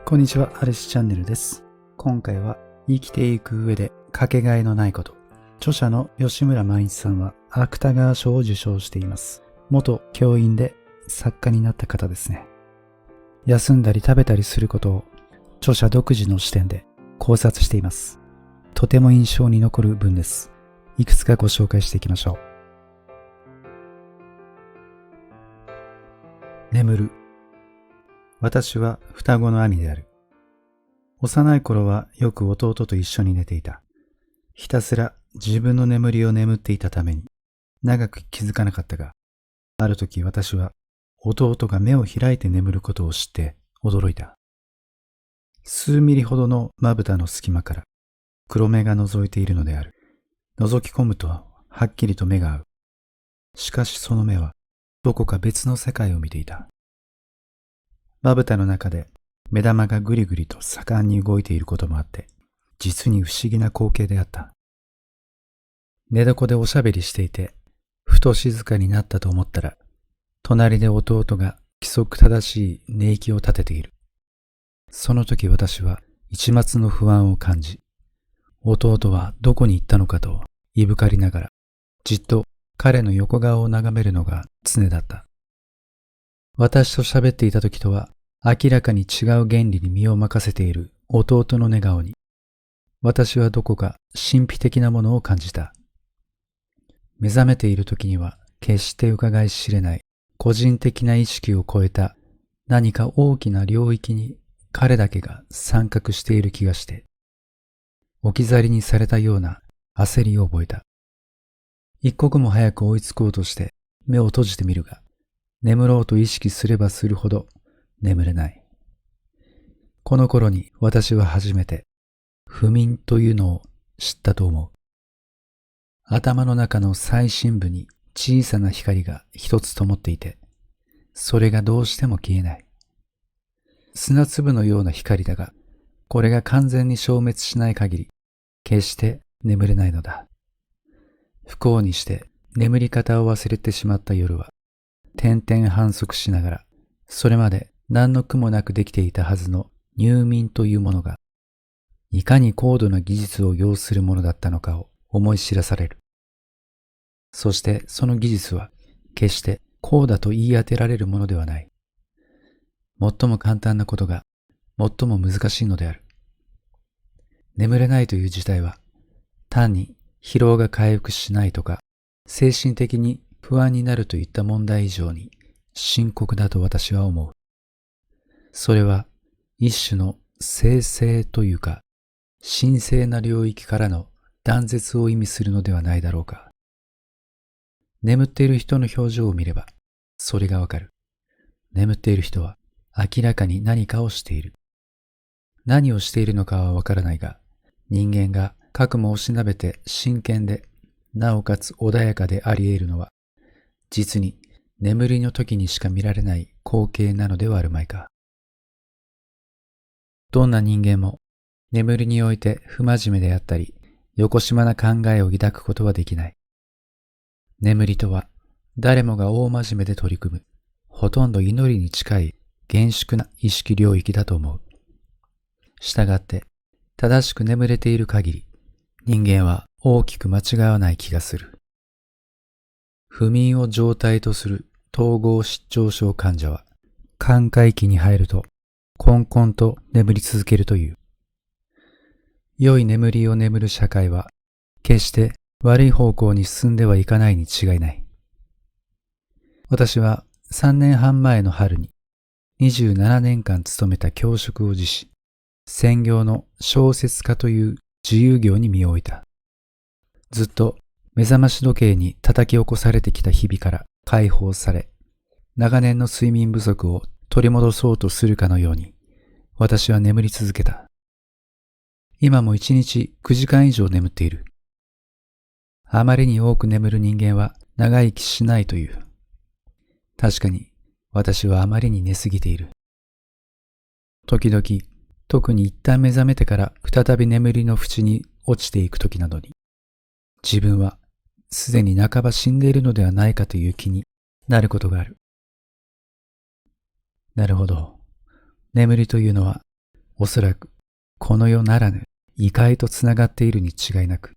こんにちは、アレスチャンネルです。今回は生きていく上でかけがえのないこと。著者の吉村万一さんは芥川賞を受賞しています。元教員で作家になった方ですね。休んだり食べたりすることを著者独自の視点で考察しています。とても印象に残る文です。いくつかご紹介していきましょう。眠る。私は双子の兄である。幼い頃はよく弟と一緒に寝ていた。ひたすら自分の眠りを眠っていたために長く気づかなかったが、ある時私は弟が目を開いて眠ることを知って驚いた。数ミリほどのまぶたの隙間から黒目が覗いているのである。覗き込むとはっきりと目が合う。しかしその目はどこか別の世界を見ていた。まぶたの中で目玉がぐりぐりと盛んに動いていることもあって、実に不思議な光景であった。寝床でおしゃべりしていて、ふと静かになったと思ったら、隣で弟が規則正しい寝息を立てている。その時私は一抹の不安を感じ、弟はどこに行ったのかといぶかりながら、じっと彼の横顔を眺めるのが常だった。私と喋っていた時とは明らかに違う原理に身を任せている弟の寝顔に、私はどこか神秘的なものを感じた。目覚めている時には決して伺い知れない個人的な意識を超えた何か大きな領域に彼だけが参画している気がして、置き去りにされたような焦りを覚えた。一刻も早く追いつこうとして目を閉じてみるが、眠ろうと意識すればするほど眠れない。この頃に私は初めて不眠というのを知ったと思う。頭の中の最深部に小さな光が一つ灯っていて、それがどうしても消えない。砂粒のような光だが、これが完全に消滅しない限り、決して眠れないのだ。不幸にして眠り方を忘れてしまった夜は、点々反則しながら、それまで何の苦もなくできていたはずの入眠というものが、いかに高度な技術を要するものだったのかを思い知らされる。そしてその技術は、決してこうだと言い当てられるものではない。最も簡単なことが、最も難しいのである。眠れないという事態は、単に疲労が回復しないとか、精神的に不安になるといった問題以上に深刻だと私は思う。それは一種の聖性というか、神聖な領域からの断絶を意味するのではないだろうか。眠っている人の表情を見れば、それがわかる。眠っている人は明らかに何かをしている。何をしているのかはわからないが、人間が覚悟をしなべて真剣で、なおかつ穏やかであり得るのは、実に眠りの時にしか見られない光景なのではあるまいか。どんな人間も眠りにおいて不真面目であったり、よこしまな考えを抱くことはできない。眠りとは誰もが大真面目で取り組む、ほとんど祈りに近い厳粛な意識領域だと思う。したがって、正しく眠れている限り、人間は大きく間違わない気がする。不眠を常態とする統合失調症患者は、寛解期に入ると、こんこんと眠り続けるという。良い眠りを眠る社会は、決して悪い方向に進んではいかないに違いない。私は3年半前の春に、27年間勤めた教職を辞し、専業の小説家という自由業に身を置いた。ずっと目覚まし時計に叩き起こされてきた日々から解放され、長年の睡眠不足を取り戻そうとするかのように、私は眠り続けた。今も1日9時間以上眠っている。あまりに多く眠る人間は長生きしないという。確かに私はあまりに寝すぎている。時々、特に一旦目覚めてから再び眠りの淵に落ちていく時などに、自分はすでに半ば死んでいるのではないかという気になることがある。なるほど。眠りというのはおそらくこの世ならぬ異界とつながっているに違いなく、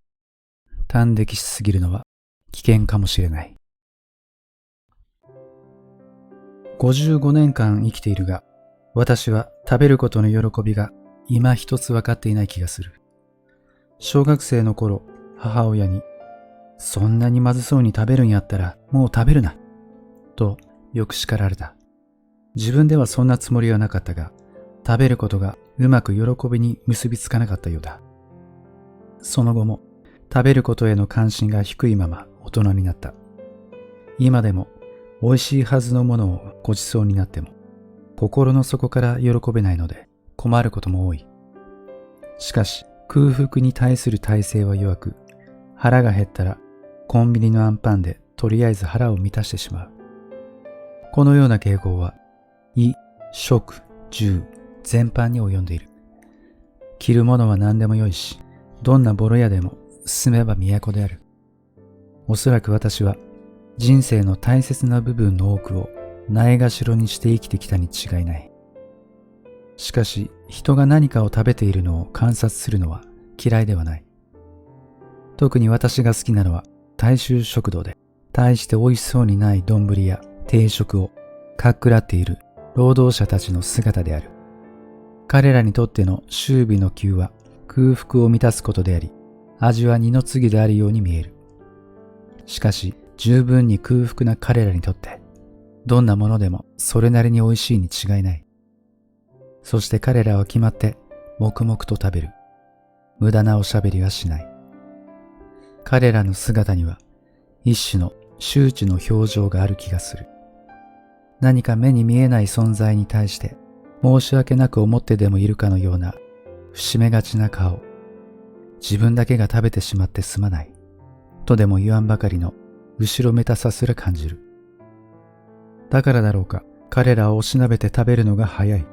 端的しすぎるのは危険かもしれない。55年間生きているが、私は食べることの喜びが今一つ分かっていない気がする。小学生の頃、母親に、そんなにまずそうに食べるんやったらもう食べるな、とよく叱られた。自分ではそんなつもりはなかったが、食べることがうまく喜びに結びつかなかったようだ。その後も食べることへの関心が低いまま大人になった。今でも美味しいはずのものをごちそうになっても、心の底から喜べないので困ることも多い。しかし空腹に対する耐性は弱く、腹が減ったらコンビニのアンパンでとりあえず腹を満たしてしまう。このような傾向は衣、食、住全般に及んでいる。着るものは何でもよいし、どんなボロ屋でも住めば都である。おそらく私は人生の大切な部分の多くをないがしろにして生きてきたに違いない。しかし人が何かを食べているのを観察するのは嫌いではない。特に私が好きなのは大衆食堂で大して美味しそうにない丼や定食をかっくらっている労働者たちの姿である。彼らにとっての終尾の給は空腹を満たすことであり、味は二の次であるように見える。しかし十分に空腹な彼らにとって、どんなものでもそれなりに美味しいに違いない。そして彼らは決まって黙々と食べる。無駄なおしゃべりはしない。彼らの姿には一種の周知の表情がある気がする。何か目に見えない存在に対して申し訳なく思ってでもいるかのような伏めがちな顔。自分だけが食べてしまってすまないとでも言わんばかりの後ろめたさすら感じる。だからだろうか、彼らをおしなべて食べるのが早い。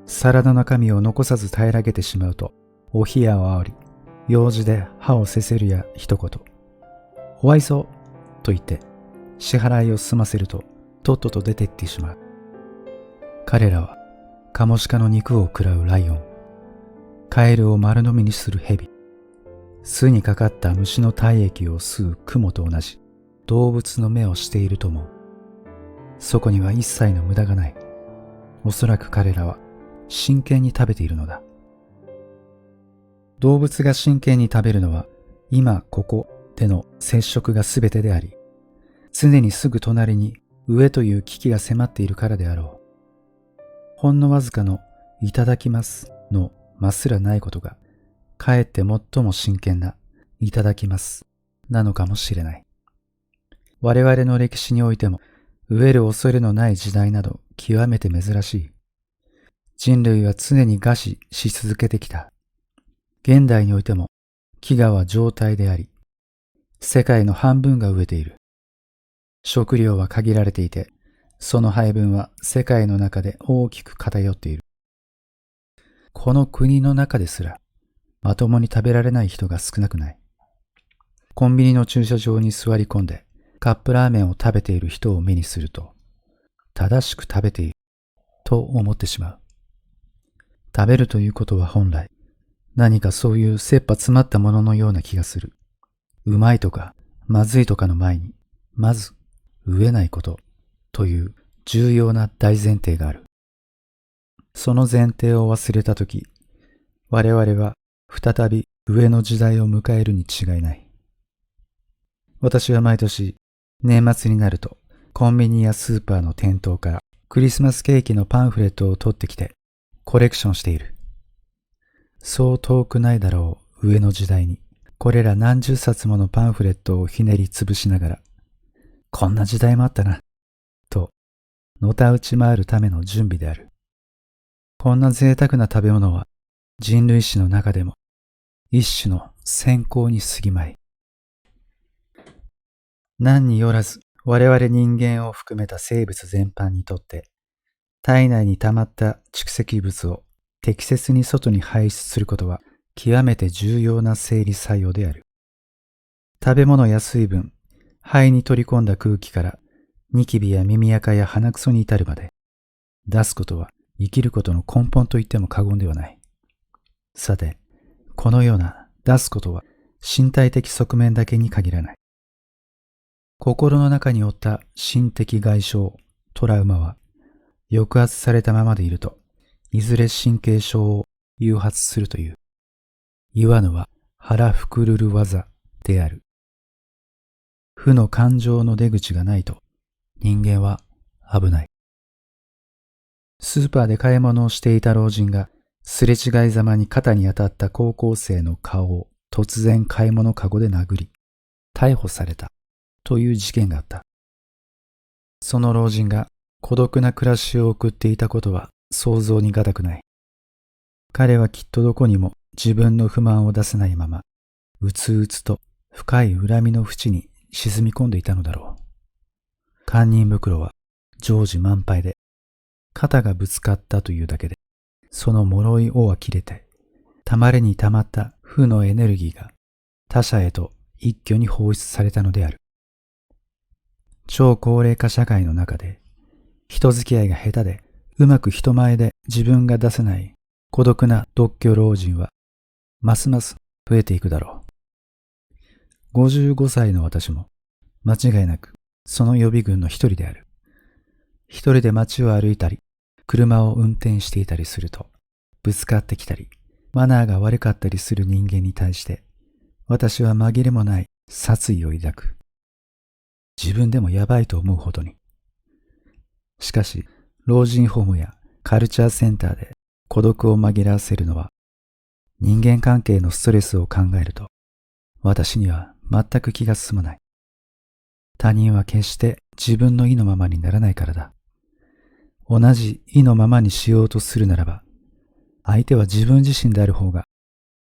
皿の中身を残さず平らげてしまうと、お冷やをあおり、用事で歯をせせるや一言、お愛想と言って支払いを済ませると、とっとと出て行ってしまう。彼らはカモシカの肉を食らうライオン、カエルを丸飲みにするヘビ、巣にかかった虫の体液を吸うクモと同じ動物の目をしていると思う。そこには一切の無駄がない。おそらく彼らは真剣に食べているのだ。動物が真剣に食べるのは今ここでの接触が全てであり、常にすぐ隣に飢えという危機が迫っているからであろう。ほんのわずかのいただきますのますらないことが、かえって最も真剣ないただきますなのかもしれない。我々の歴史においても、飢える恐れのない時代など極めて珍しい。人類は常に餓死し続けてきた。現代においても飢餓は常態であり、世界の半分が飢えている。食料は限られていて、その配分は世界の中で大きく偏っている。この国の中ですら、まともに食べられない人が少なくない。コンビニの駐車場に座り込んで、カップラーメンを食べている人を目にすると、正しく食べていると思ってしまう。食べるということは本来、何かそういう切羽詰まったもののような気がする。うまいとかまずいとかの前に、まず飢えないことという重要な大前提がある。その前提を忘れたとき、我々は再び飢えの時代を迎えるに違いない。私は毎年年末になるとコンビニやスーパーの店頭からクリスマスケーキのパンフレットを取ってきてコレクションしている。そう遠くないだろう飢えの時代に、これら何十冊ものパンフレットをひねりつぶしながら、こんな時代もあったな、とのたうち回るための準備である。こんな贅沢な食べ物は人類史の中でも一種の先行に過ぎまい。何によらず我々人間を含めた生物全般にとって体内に溜まった蓄積物を適切に外に排出することは極めて重要な生理作用である。食べ物や水分、肺に取り込んだ空気からニキビや耳垢や鼻くそに至るまで出すことは生きることの根本と言っても過言ではない。さて、このような出すことは身体的側面だけに限らない。心の中に負った心的外傷、トラウマは抑圧されたままでいると、いずれ神経症を誘発するという。言わぬは腹くくるる技である。負の感情の出口がないと人間は危ない。スーパーで買い物をしていた老人がすれ違いざまに肩に当たった高校生の顔を突然買い物かごで殴り、逮捕されたという事件があった。その老人が孤独な暮らしを送っていたことは想像に難くない。彼はきっとどこにも自分の不満を出せないまま、うつうつと深い恨みの淵に沈み込んでいたのだろう。堪忍袋は常時満杯で、肩がぶつかったというだけで、その脆い尾は切れて、たまりにたまった負のエネルギーが他者へと一挙に放出されたのである。超高齢化社会の中で、人付き合いが下手で、うまく人前で自分が出せない孤独な独居老人は、ますます増えていくだろう。55歳の私も、間違いなくその予備軍の一人である。一人で街を歩いたり、車を運転していたりすると、ぶつかってきたり、マナーが悪かったりする人間に対して、私は紛れもない殺意を抱く。自分でもやばいと思うほどに。しかし、老人ホームやカルチャーセンターで孤独を紛らわせるのは、人間関係のストレスを考えると、私には全く気が進まない。他人は決して自分の意のままにならないからだ。同じ意のままにしようとするならば、相手は自分自身である方が、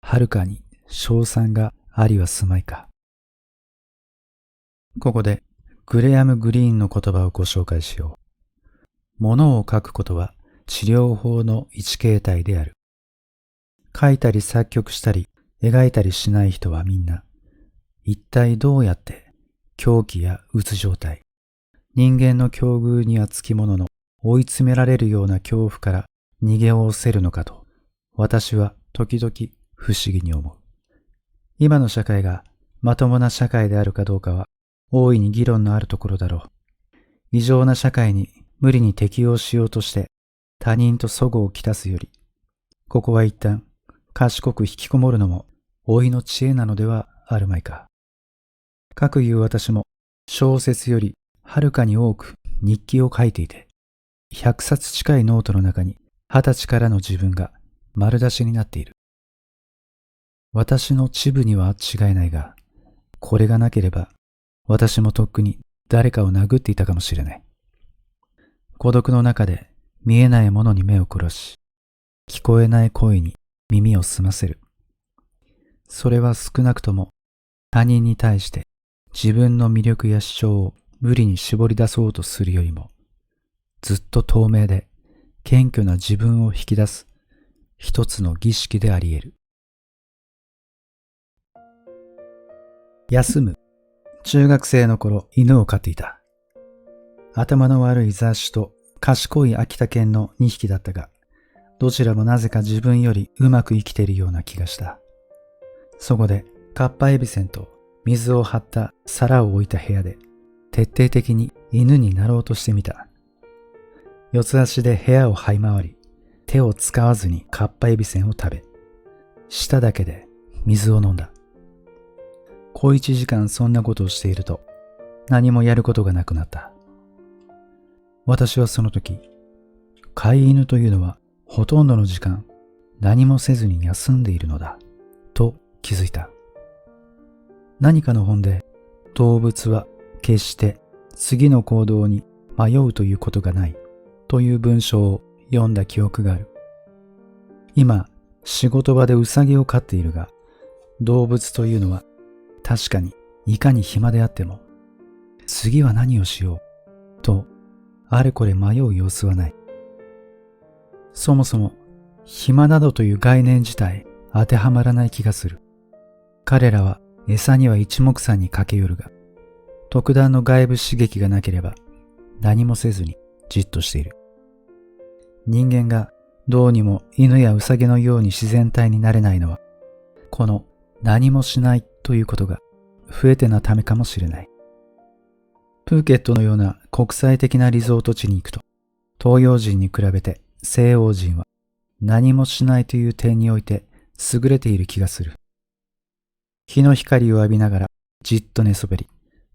はるかに勝算がありはすまいか。ここで、グレアム・グリーンの言葉をご紹介しよう。物を書くことは治療法の一形態である。書いたり作曲したり描いたりしない人はみんな、一体どうやって狂気やうつ状態、人間の境遇にはつきものの追い詰められるような恐怖から逃げおおせるのかと、私は時々不思議に思う。今の社会がまともな社会であるかどうかは大いに議論のあるところだろう。異常な社会に無理に適応しようとして他人と齟齬をきたすより、ここは一旦賢く引きこもるのも老いの知恵なのではあるまいか。かくいう私も小説よりはるかに多く日記を書いていて、100冊近いノートの中に20歳からの自分が丸出しになっている。私の恥部には違いないが、これがなければ私もとっくに誰かを殴っていたかもしれない。孤独の中で見えないものに目を凝らし、聞こえない声に耳を澄ませる。それは少なくとも他人に対して自分の魅力や主張を無理に絞り出そうとするよりも、ずっと透明で謙虚な自分を引き出す一つの儀式であり得る。休む。中学生の頃、犬を飼っていた。頭の悪い雑種と賢い秋田犬の2匹だったが、どちらもなぜか自分よりうまく生きているような気がした。そこで、カッパエビセンと水を張った皿を置いた部屋で、徹底的に犬になろうとしてみた。四つ足で部屋を這い回り、手を使わずにカッパエビセンを食べ、舌だけで水を飲んだ。小1時間そんなことをしていると、何もやることがなくなった。私はその時、飼い犬というのはほとんどの時間何もせずに休んでいるのだ、と気づいた。何かの本で、動物は決して次の行動に迷うということがないという文章を読んだ記憶がある。今、仕事場でウサギを飼っているが、動物というのは確かにいかに暇であっても、次は何をしようとあれこれ迷う様子はない。そもそも暇などという概念自体当てはまらない気がする。彼らは餌には一目散に駆け寄るが、特段の外部刺激がなければ何もせずにじっとしている。人間がどうにも犬やウサギのように自然体になれないのは、この何もしないということが増えてなためかもしれない。プーケットのような国際的なリゾート地に行くと、東洋人に比べて西洋人は何もしないという点において優れている気がする。日の光を浴びながらじっと寝そべり、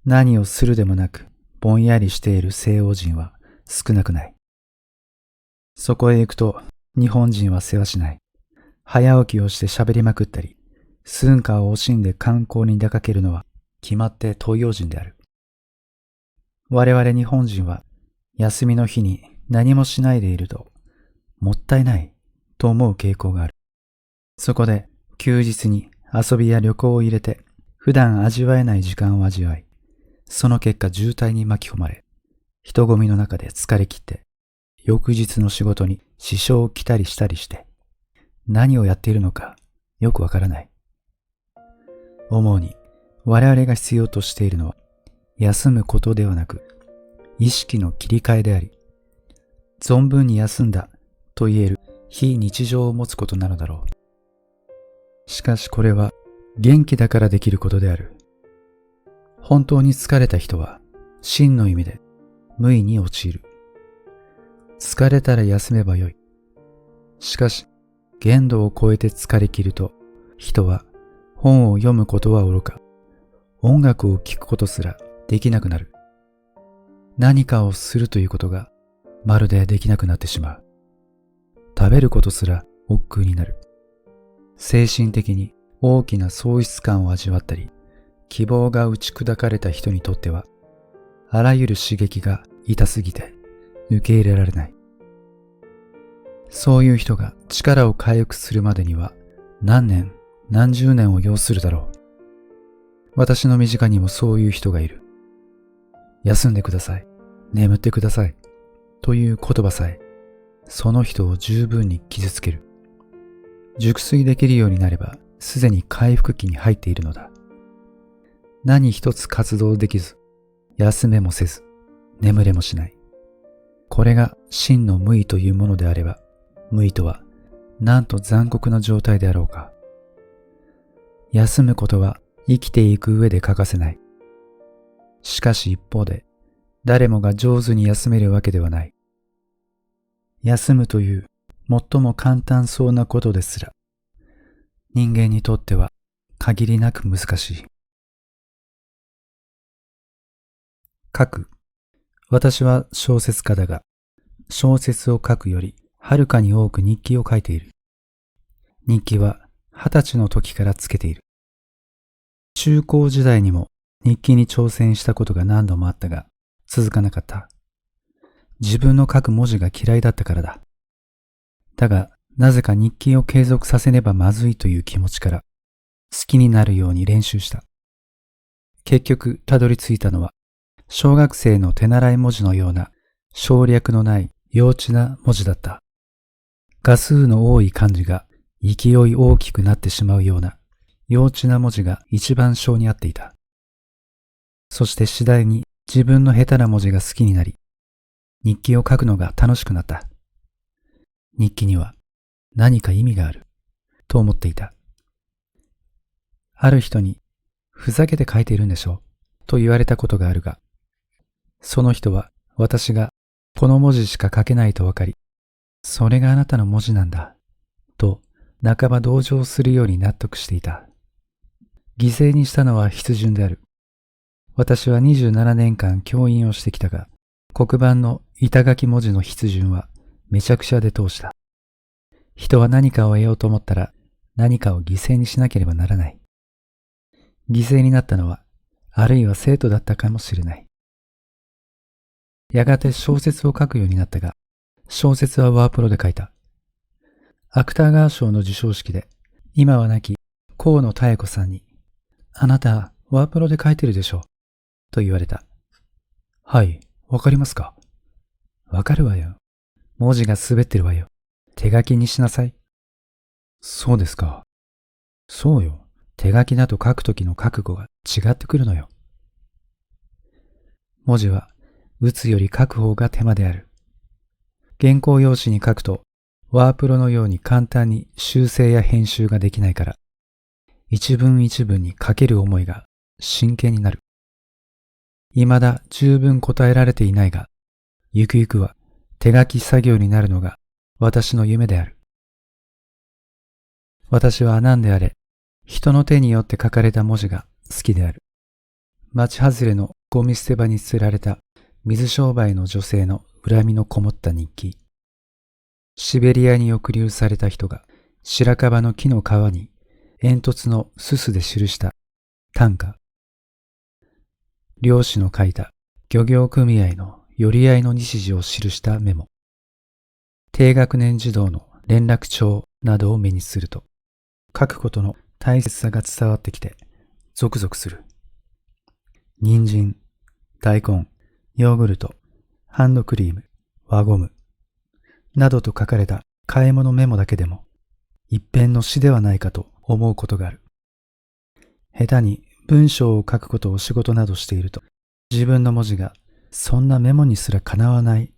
何をするでもなくぼんやりしている西洋人は少なくない。そこへ行くと日本人は世話しない。早起きをして喋りまくったり、寸暇を惜しんで観光に出かけるのは決まって東洋人である。我々日本人は休みの日に何もしないでいるともったいないと思う傾向がある。そこで休日に遊びや旅行を入れて普段味わえない時間を味わい、その結果渋滞に巻き込まれ、人混みの中で疲れ切って翌日の仕事に支障をきたりしたりして何をやっているのかよくわからない。思うに我々が必要としているのは休むことではなく意識の切り替えであり、存分に休んだと言える非日常を持つことなのだろう。しかしこれは元気だからできることである。本当に疲れた人は真の意味で無為に陥る。疲れたら休めばよい。しかし限度を超えて疲れ切ると、人は本を読むことはおろか、音楽を聴くことすらできなくなる。何かをするということがまるでできなくなってしまう。食べることすら億劫になる。精神的に大きな喪失感を味わったり、希望が打ち砕かれた人にとっては、あらゆる刺激が痛すぎて受け入れられない。そういう人が力を回復するまでには何年、何十年を要するだろう。私の身近にもそういう人がいる。休んでください、眠ってくださいという言葉さえ、その人を十分に傷つける。熟睡できるようになれば、すでに回復期に入っているのだ。何一つ活動できず、休めもせず、眠れもしない。これが真の無為というものであれば、無為とはなんと残酷な状態であろうか。休むことは生きていく上で欠かせない。しかし一方で、誰もが上手に休めるわけではない。休むという最も簡単そうなことですら、人間にとっては限りなく難しい。書く。私は小説家だが、小説を書くよりはるかに多く日記を書いている。日記は20歳の時からつけている。中高時代にも日記に挑戦したことが何度もあったが、続かなかった。自分の書く文字が嫌いだったからだ。だが、なぜか日記を継続させねばまずいという気持ちから、好きになるように練習した。結局、たどり着いたのは、小学生の手習い文字のような省略のない幼稚な文字だった。画数の多い漢字が勢い大きくなってしまうような幼稚な文字が一番性に合っていた。そして次第に自分の下手な文字が好きになり、日記を書くのが楽しくなった。日記には何か意味があると思っていた。ある人にふざけて書いているんでしょと言われたことがあるが、その人は私がこの文字しか書けないとわかり、それがあなたの文字なんだと半ば同情するように納得していた。犠牲にしたのは筆順である。私は27年間教員をしてきたが、黒板の板書き文字の筆順はめちゃくちゃで通した。人は何かを得ようと思ったら何かを犠牲にしなければならない。犠牲になったのは、あるいは生徒だったかもしれない。やがて小説を書くようになったが、小説はワープロで書いた。芥川賞の授賞式で、今は亡き河野妙子さんに、あなた、ワープロで書いてるでしょと言われた。はい、わかりますか？わかるわよ。文字が滑ってるわよ。手書きにしなさい。そうですか。そうよ。手書きだと書くときの覚悟が違ってくるのよ。文字は打つより書く方が手間である。原稿用紙に書くと、ワープロのように簡単に修正や編集ができないから、一文一文にかける思いが真剣になる。未だ十分答えられていないが、ゆくゆくは手書き作業になるのが私の夢である。私は何であれ、人の手によって書かれた文字が好きである。町外れのゴミ捨て場に捨てられた水商売の女性の恨みのこもった日記。シベリアに抑留された人が白樺の木の皮に煙突のすすで記した短歌。漁師の書いた漁業組合の寄り合いの日時を記したメモ。低学年児童の連絡帳などを目にすると、書くことの大切さが伝わってきてゾクゾクする。人参、大根、ヨーグルト、ハンドクリーム、輪ゴムなどと書かれた買い物メモだけでも一編の詩ではないかと思うことがある。下手に文章を書くことを仕事などしていると、自分の文字がそんなメモにすらかなわない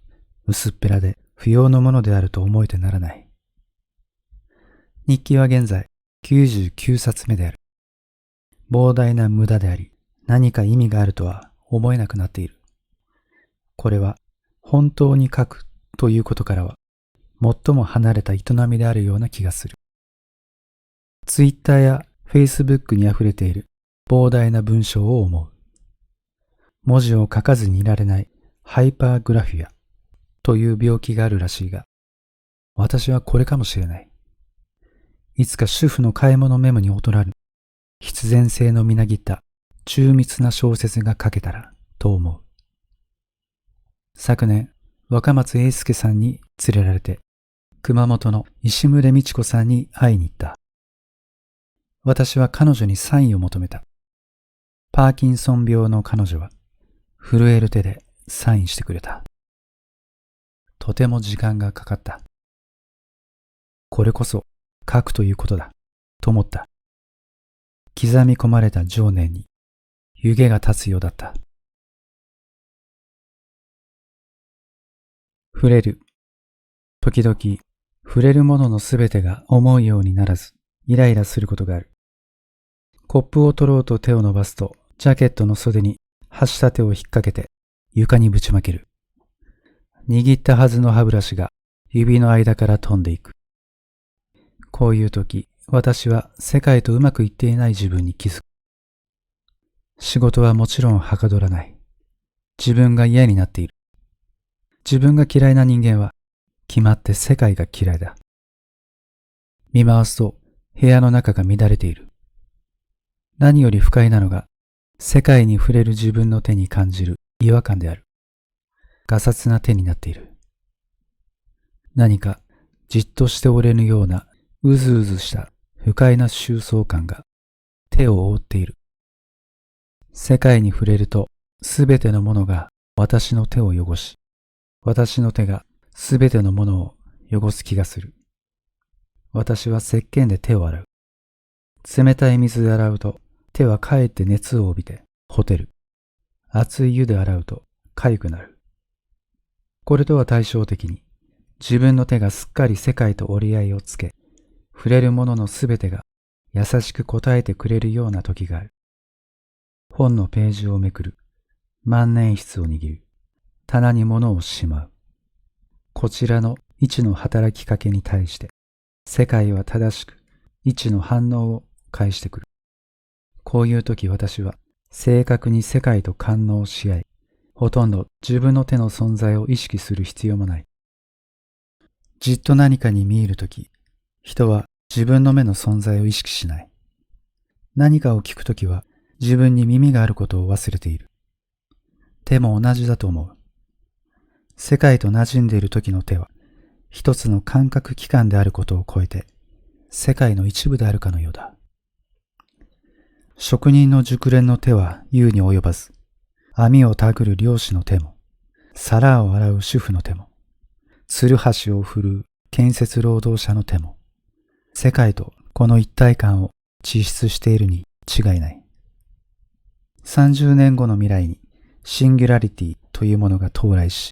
薄っぺらで不要のものであると思えてならない。日記は現在99冊目である。膨大な無駄であり、何か意味があるとは思えなくなっている。これは本当に書くということからは最も離れた営みであるような気がする。ツイッターやフェイスブックに溢れている膨大な文章を思う。文字を書かずにいられないハイパーグラフィアという病気があるらしいが、私はこれかもしれない。いつか主婦の買い物メモに劣らぬ必然性のみなぎった忠密な小説が書けたらと思う。昨年、若松英介さんに連れられて、熊本の石牟礼道子さんに会いに行った。私は彼女にサインを求めた。パーキンソン病の彼女は、震える手でサインしてくれた。とても時間がかかった。これこそ書くということだ、と思った。刻み込まれた情念に湯気が立つようだった。触れる。時々、触れるもののすべてが思うようにならず、イライラすることがある。コップを取ろうと手を伸ばすと、ジャケットの袖に端した手を引っ掛けて床にぶちまける。握ったはずの歯ブラシが指の間から飛んでいく。こういう時、私は世界とうまくいっていない自分に気づく。仕事はもちろんはかどらない。自分が嫌になっている。自分が嫌いな人間は決まって世界が嫌いだ。見回すと部屋の中が乱れている。何より不快なのが世界に触れる自分の手に感じる違和感である。がさつな手になっている。何かじっとしておれぬようなうずうずした不快な収束感が手を覆っている。世界に触れるとすべてのものが私の手を汚し、私の手がすべてのものを汚す気がする。私は石鹸で手を洗う。冷たい水で洗うと手はかえって熱を帯びてほてる。熱い湯で洗うと痒くなる。これとは対照的に、自分の手がすっかり世界と折り合いをつけ、触れるもののすべてが優しく答えてくれるような時がある。本のページをめくる。万年筆を握る。棚に物をしまう。こちらの一の働きかけに対して、世界は正しく一の反応を返してくる。こういう時私は正確に世界と感応し合い、ほとんど自分の手の存在を意識する必要もない。じっと何かに見入るとき、人は自分の目の存在を意識しない。何かを聞くときは自分に耳があることを忘れている。手も同じだと思う。世界と馴染んでいる時の手は、一つの感覚器官であることを超えて、世界の一部であるかのようだ。職人の熟練の手は言うに及ばず、網をたぐる漁師の手も、皿を洗う主婦の手も、つるはしを振るう建設労働者の手も、世界とこの一体感を実質しているに違いない。30年後の未来にシンギュラリティというものが到来し、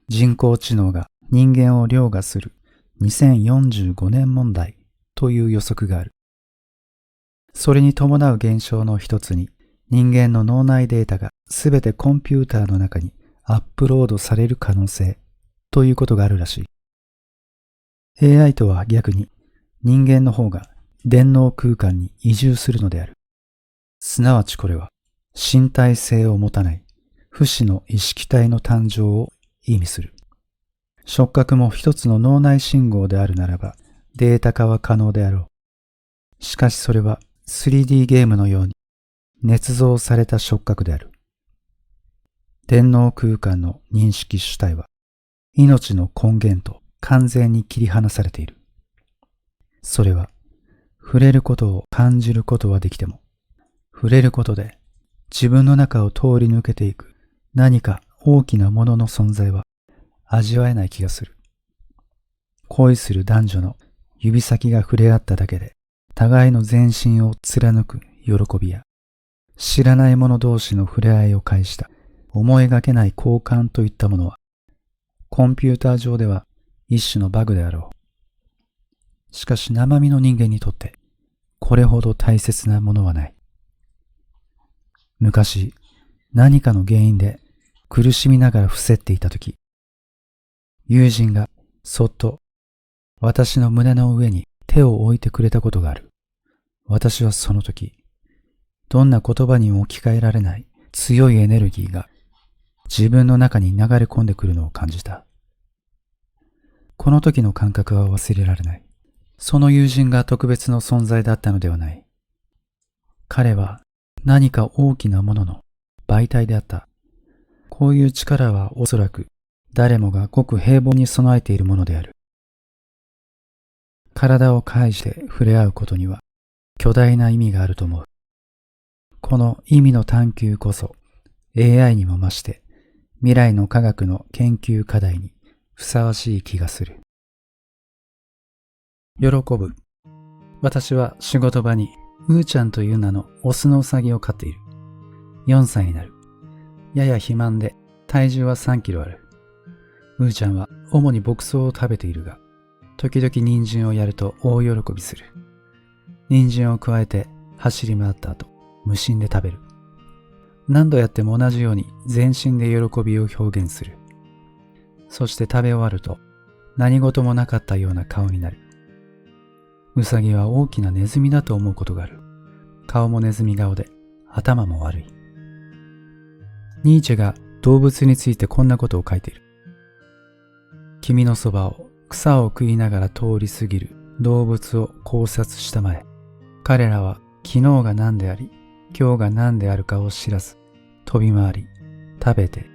人工知能が人間を凌駕する2045年問題という予測がある。それに伴う現象の一つに、人間の脳内データがすべてコンピューターの中にアップロードされる可能性ということがあるらしい。AI とは逆に人間の方が電脳空間に移住するのである。すなわちこれは身体性を持たない不死の意識体の誕生を意味する。触覚も一つの脳内信号であるならばデータ化は可能であろう。しかしそれは 3D ゲームのように捏造された触覚である。電脳空間の認識主体は命の根源と完全に切り離されている。それは触れることを感じることはできても、触れることで自分の中を通り抜けていく何か大きなものの存在は味わえない気がする。恋する男女の指先が触れ合っただけで互いの全身を貫く喜びや、知らない者同士の触れ合いを介した思いがけない交換といったものは、コンピューター上では一種のバグであろう。しかし生身の人間にとってこれほど大切なものはない。昔何かの原因で苦しみながら伏せっていたとき、友人がそっと私の胸の上に手を置いてくれたことがある。私はその時、どんな言葉にも置き換えられない強いエネルギーが自分の中に流れ込んでくるのを感じた。この時の感覚は忘れられない。その友人が特別の存在だったのではない。彼は何か大きなものの媒体であった。こういう力はおそらく誰もがごく平凡に備えているものである。体を介して触れ合うことには巨大な意味があると思う。この意味の探求こそ AI にも増して未来の科学の研究課題にふさわしい気がする。喜ぶ。私は仕事場にうーちゃんという名のオスのウサギを飼っている。4歳になる。やや肥満で体重は3キロある。うーちゃんは主に牧草を食べているが、時々人参をやると大喜びする。人参を加えて走り回った後、無心で食べる。何度やっても同じように全身で喜びを表現する。そして食べ終わると何事もなかったような顔になる。ウサギは大きなネズミだと思うことがある。顔もネズミ顔で頭も悪い。ニーチェが動物についてこんなことを書いている。君のそばを草を食いながら通り過ぎる動物を考察したまえ。彼らは昨日が何であり、今日が何であるかを知らず、飛び回り、食べて、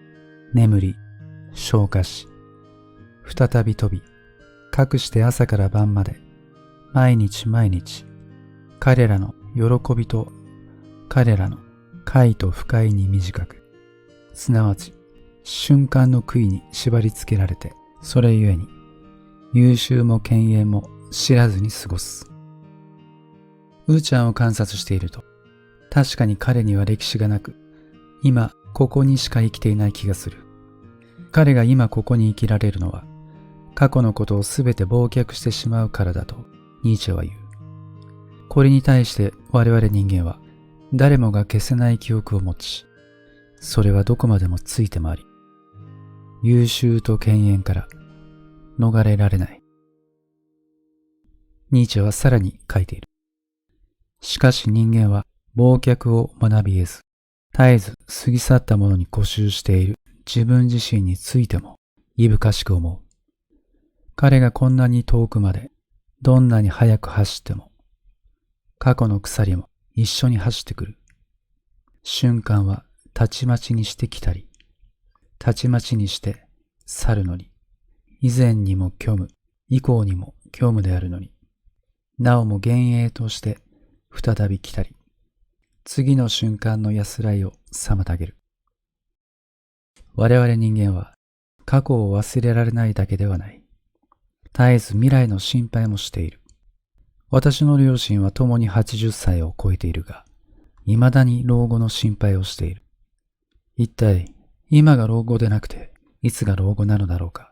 眠り、消化し、再び飛び、かくして朝から晩まで、毎日毎日、彼らの喜びと彼らの快と不快に短く、すなわち瞬間の杭に縛り付けられて、それゆえに優秀も犬猿も知らずに過ごす。うーちゃんを観察していると、確かに彼には歴史がなく、今ここにしか生きていない気がする。彼が今ここに生きられるのは、過去のことをすべて忘却してしまうからだとニーチェは言う。これに対して我々人間は誰もが消せない記憶を持ち、それはどこまでもついて回り、優秀と犬猿から逃れられない。ニーチェはさらに書いている。しかし人間は忘却を学び得ず、絶えず過ぎ去ったものに固執している自分自身についてもいぶかしく思う。彼がこんなに遠くまでどんなに速く走っても、過去の鎖も一緒に走ってくる。瞬間はたちまちにして来たり、たちまちにして去るのに、以前にも虚無、以降にも虚無であるのに、なおも幻影として再び来たり、次の瞬間の安らいを妨げる。我々人間は過去を忘れられないだけではない。絶えず未来の心配もしている。私の両親は共に80歳を超えているが、未だに老後の心配をしている。一体、今が老後でなくて、いつが老後なのだろうか。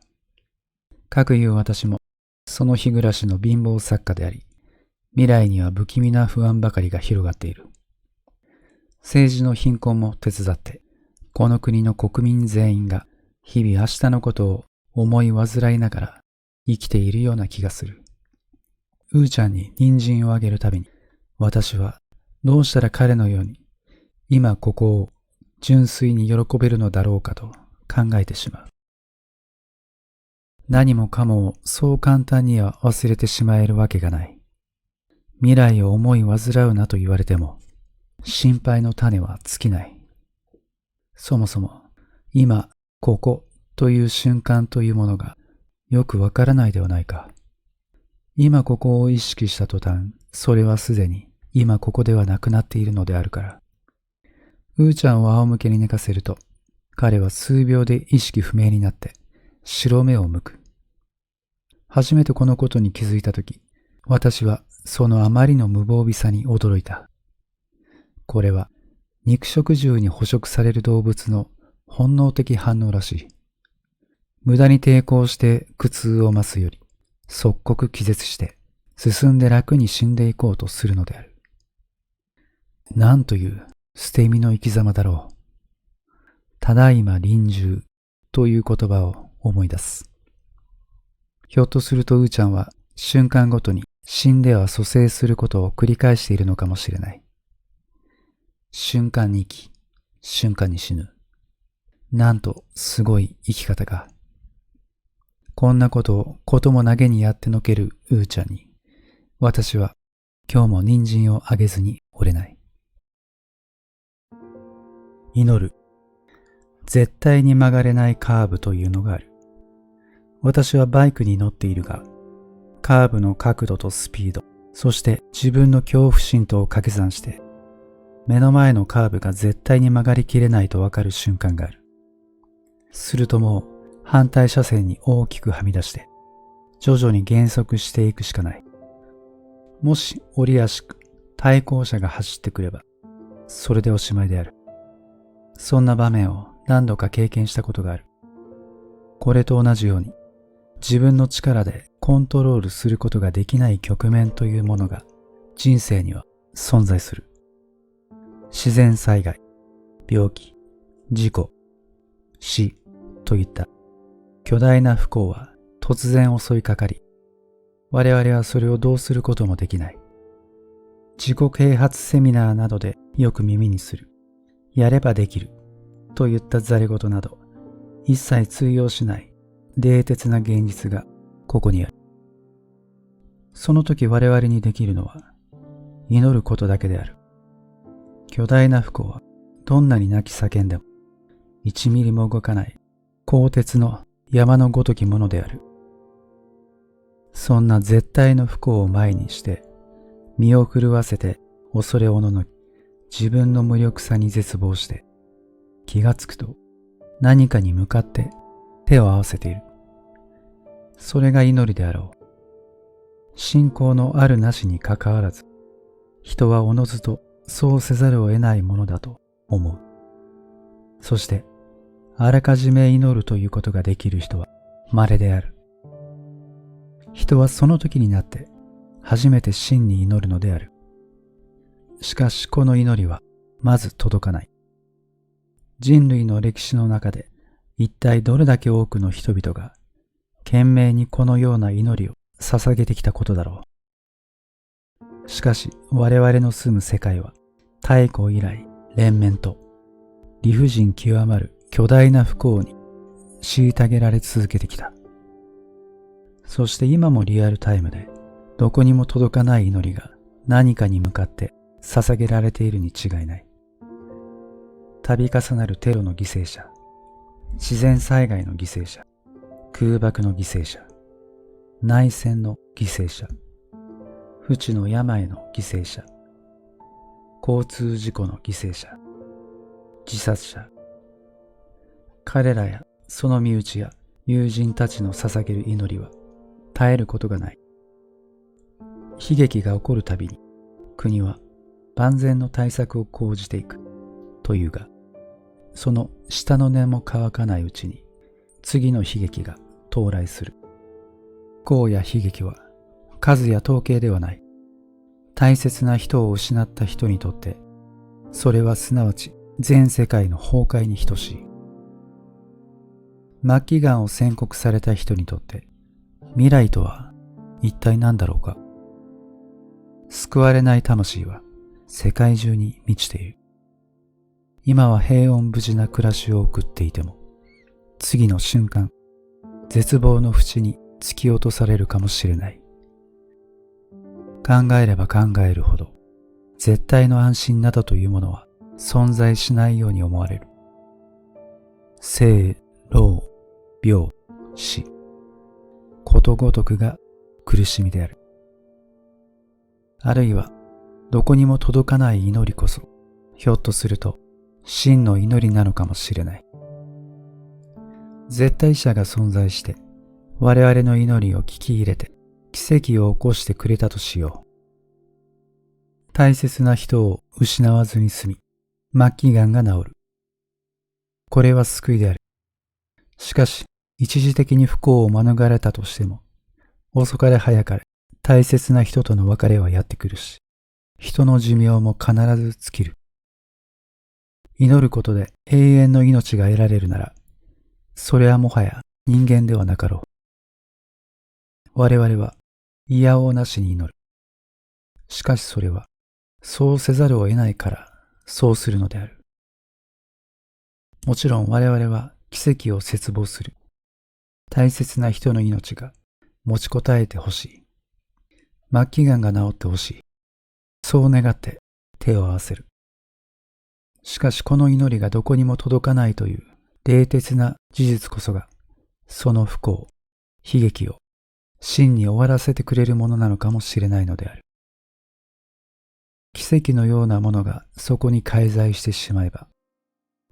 かくいう私も、その日暮らしの貧乏作家であり、未来には不気味な不安ばかりが広がっている。政治の貧困も手伝って、この国の国民全員が日々明日のことを思い煩いながら生きているような気がする。うーちゃんに人参をあげるたびに、私はどうしたら彼のように今ここを純粋に喜べるのだろうかと考えてしまう。何もかもをそう簡単には忘れてしまえるわけがない。未来を思い煩うなと言われても、心配の種は尽きない。そもそも、今、ここという瞬間というものがよくわからないではないか。今ここを意識した途端、それはすでに今ここではなくなっているのであるから。うーちゃんを仰向けに寝かせると、彼は数秒で意識不明になって白目を向く。初めてこのことに気づいたとき、私はそのあまりの無防備さに驚いた。これは肉食獣に捕食される動物の本能的反応らしい。無駄に抵抗して苦痛を増すより、即刻気絶して進んで楽に死んでいこうとするのである。なんという捨て身の生き様だろう。ただいま臨終という言葉を思い出す。ひょっとするとうーちゃんは瞬間ごとに死んでは蘇生することを繰り返しているのかもしれない。瞬間に生き、瞬間に死ぬ。なんとすごい生き方か。こんなことをことも投げにやってのけるうーちゃんに、私は今日も人参をあげずに折れない。祈る。絶対に曲がれないカーブというのがある。私はバイクに乗っているが、カーブの角度とスピード、そして自分の恐怖心とを掛け算して、目の前のカーブが絶対に曲がりきれないとわかる瞬間がある。するともう反対車線に大きくはみ出して、徐々に減速していくしかない。もし折り足く対向車が走ってくれば、それでおしまいである。そんな場面を何度か経験したことがある。これと同じように、自分の力でコントロールすることができない局面というものが人生には存在する。自然災害、病気、事故、死といった巨大な不幸は突然襲いかかり、我々はそれをどうすることもできない。自己啓発セミナーなどでよく耳にする、やればできるといったざれ言など、一切通用しない冷徹な現実がここにある。その時我々にできるのは祈ることだけである。巨大な不幸はどんなに泣き叫んでも1ミリも動かない鋼鉄の山のごときものである。そんな絶対の不幸を前にして身を震わせて恐れおののき、自分の無力さに絶望して気がつくと何かに向かって手を合わせている。それが祈りであろう。信仰のあるなしにかかわらず、人はおのずとそうせざるを得ないものだと思う。そして、あらかじめ祈るということができる人は稀である。人はその時になって初めて真に祈るのである。しかしこの祈りはまず届かない。人類の歴史の中で一体どれだけ多くの人々が懸命にこのような祈りを捧げてきたことだろう。しかし我々の住む世界は太古以来連綿と理不尽極まる巨大な不幸に虐げられ続けてきた。そして今もリアルタイムでどこにも届かない祈りが何かに向かって捧げられているに違いない。度重なるテロの犠牲者、自然災害の犠牲者、空爆の犠牲者、内戦の犠牲者、不治の病の犠牲者、交通事故の犠牲者、自殺者、彼らやその身内や友人たちの捧げる祈りは絶えることがない。悲劇が起こるたびに国は万全の対策を講じていくというが、その下の根も乾かないうちに次の悲劇が到来する。幸や悲劇は数や統計ではない。大切な人を失った人にとって、それはすなわち全世界の崩壊に等しい。末期がんを宣告された人にとって、未来とは一体何だろうか。救われない魂は世界中に満ちている。今は平穏無事な暮らしを送っていても、次の瞬間、絶望の淵に突き落とされるかもしれない。考えれば考えるほど、絶対の安心などというものは存在しないように思われる。生、老、病、死、ことごとくが苦しみである。あるいは、どこにも届かない祈りこそ、ひょっとすると、真の祈りなのかもしれない。絶対者が存在して、我々の祈りを聞き入れて、奇跡を起こしてくれたとしよう。大切な人を失わずに済み、末期がんが治る。これは救いである。しかし、一時的に不幸を免れたとしても、遅かれ早かれ、大切な人との別れはやってくるし、人の寿命も必ず尽きる。祈ることで永遠の命が得られるなら、それはもはや人間ではなかろう。我々はいやおうなしに祈る。しかしそれは、そうせざるを得ないから、そうするのである。もちろん我々は奇跡を切望する。大切な人の命が持ちこたえてほしい。末期がんが治ってほしい。そう願って手を合わせる。しかしこの祈りがどこにも届かないという冷徹な事実こそが、その不幸、悲劇を真に終わらせてくれるものなのかもしれないのである。奇跡のようなものがそこに介在してしまえば、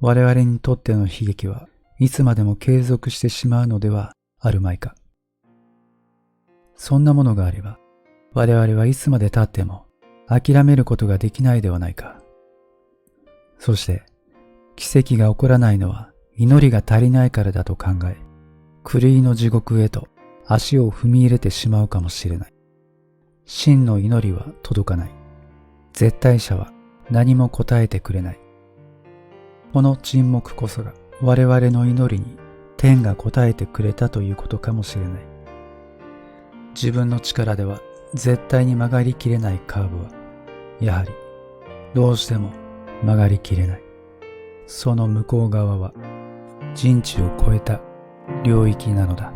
我々にとっての悲劇はいつまでも継続してしまうのではあるまいか。そんなものがあれば、我々はいつまで経っても諦めることができないではないか。そして、奇跡が起こらないのは祈りが足りないからだと考え、狂いの地獄へと足を踏み入れてしまうかもしれない。真の祈りは届かない。絶対者は何も答えてくれない。この沈黙こそが我々の祈りに天が答えてくれたということかもしれない。自分の力では絶対に曲がりきれないカーブは、やはりどうしても曲がりきれない。その向こう側は人知を超えた領域なのだ。